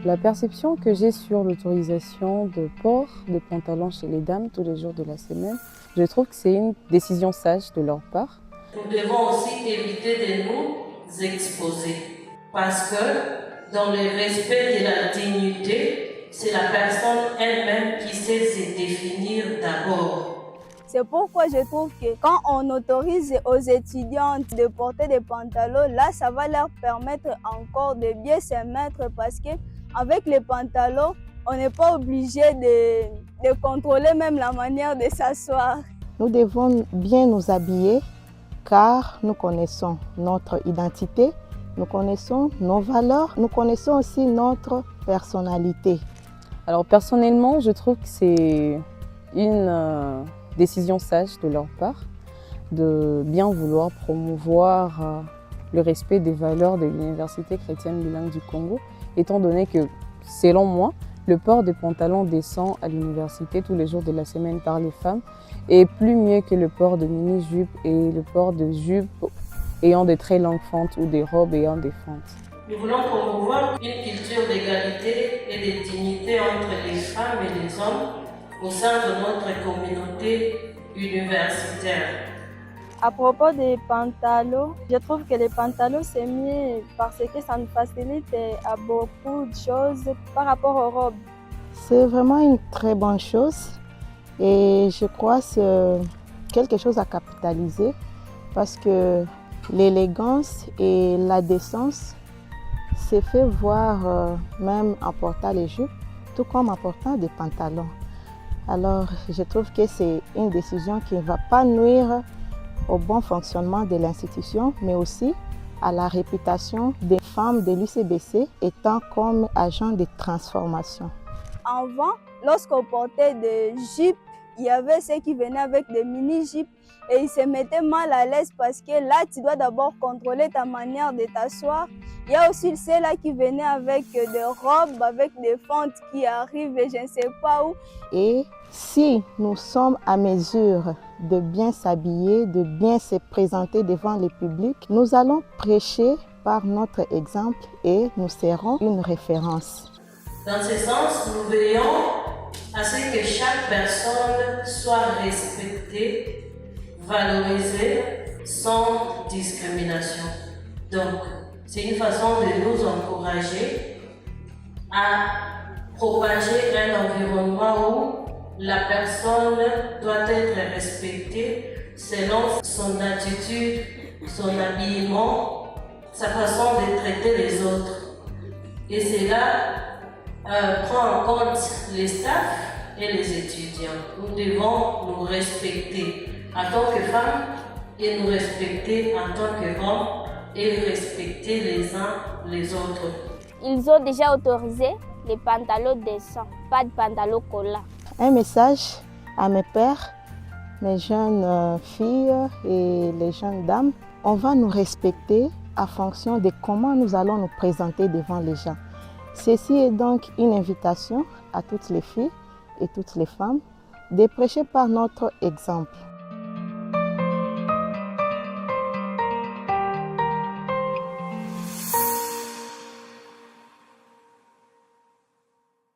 La perception que j'ai sur l'autorisation de port de pantalons chez les dames tous les jours de la semaine, je trouve que c'est une décision sage de leur part. Nous devons aussi éviter de nous exposer parce que dans le respect de la dignité, c'est la personne elle-même qui sait se définir d'abord. C'est pourquoi je trouve que quand on autorise aux étudiantes de porter des pantalons, là, ça va leur permettre encore de bien se mettre parce qu'avec les pantalons, on n'est pas obligé de contrôler même la manière de s'asseoir. Nous devons bien nous habiller car nous connaissons notre identité, nous connaissons nos valeurs, nous connaissons aussi notre personnalité. Alors personnellement, je trouve que c'est une décision sage de leur part de bien vouloir promouvoir le respect des valeurs de l'Université chrétienne bilingue du Congo, étant donné que, selon moi, le port des pantalons décents à l'université tous les jours de la semaine par les femmes est plus mieux que le port de mini-jupes et le port de jupes ayant de très longues fentes ou des robes ayant des fentes. Nous voulons promouvoir une culture d'égalité et de dignité entre les femmes et les hommes au sein de notre communauté universitaire. À propos des pantalons, je trouve que les pantalons c'est mieux parce que ça nous facilite à beaucoup de choses par rapport aux robes. C'est vraiment une très bonne chose et je crois que c'est quelque chose à capitaliser parce que l'élégance et la décence s'est fait voir même en portant les jupes, tout comme en portant des pantalons. Alors je trouve que c'est une décision qui ne va pas nuire au bon fonctionnement de l'institution, mais aussi à la réputation des femmes de l'UCBC étant comme agents de transformation. Avant, lorsqu'on portait des jupes, il y avait ceux qui venaient avec des mini-jupes et ils se mettaient mal à l'aise parce que là, tu dois d'abord contrôler ta manière de t'asseoir. Il y a aussi ceux-là qui venaient avec des robes, avec des fentes qui arrivent et je ne sais pas où. Et si nous sommes à mesure de bien s'habiller, de bien se présenter devant le public, nous allons prêcher par notre exemple et nous serons une référence. Dans ce sens, nous veillons à ce que chaque personne soit respectée, valorisée, sans discrimination. Donc, c'est une façon de nous encourager à propager un environnement où la personne doit être respectée selon son attitude, son habillement, sa façon de traiter les autres. Et cela prend en compte les staffs et les étudiants. Nous devons nous respecter en tant que femmes et nous respecter en tant qu'hommes et respecter les uns les autres. Ils ont déjà autorisé les pantalons décents, pas de pantalons collants. Un message à mes pères, mes jeunes filles et les jeunes dames. On va nous respecter en fonction de comment nous allons nous présenter devant les gens. Ceci est donc une invitation à toutes les filles et toutes les femmes de prêcher par notre exemple.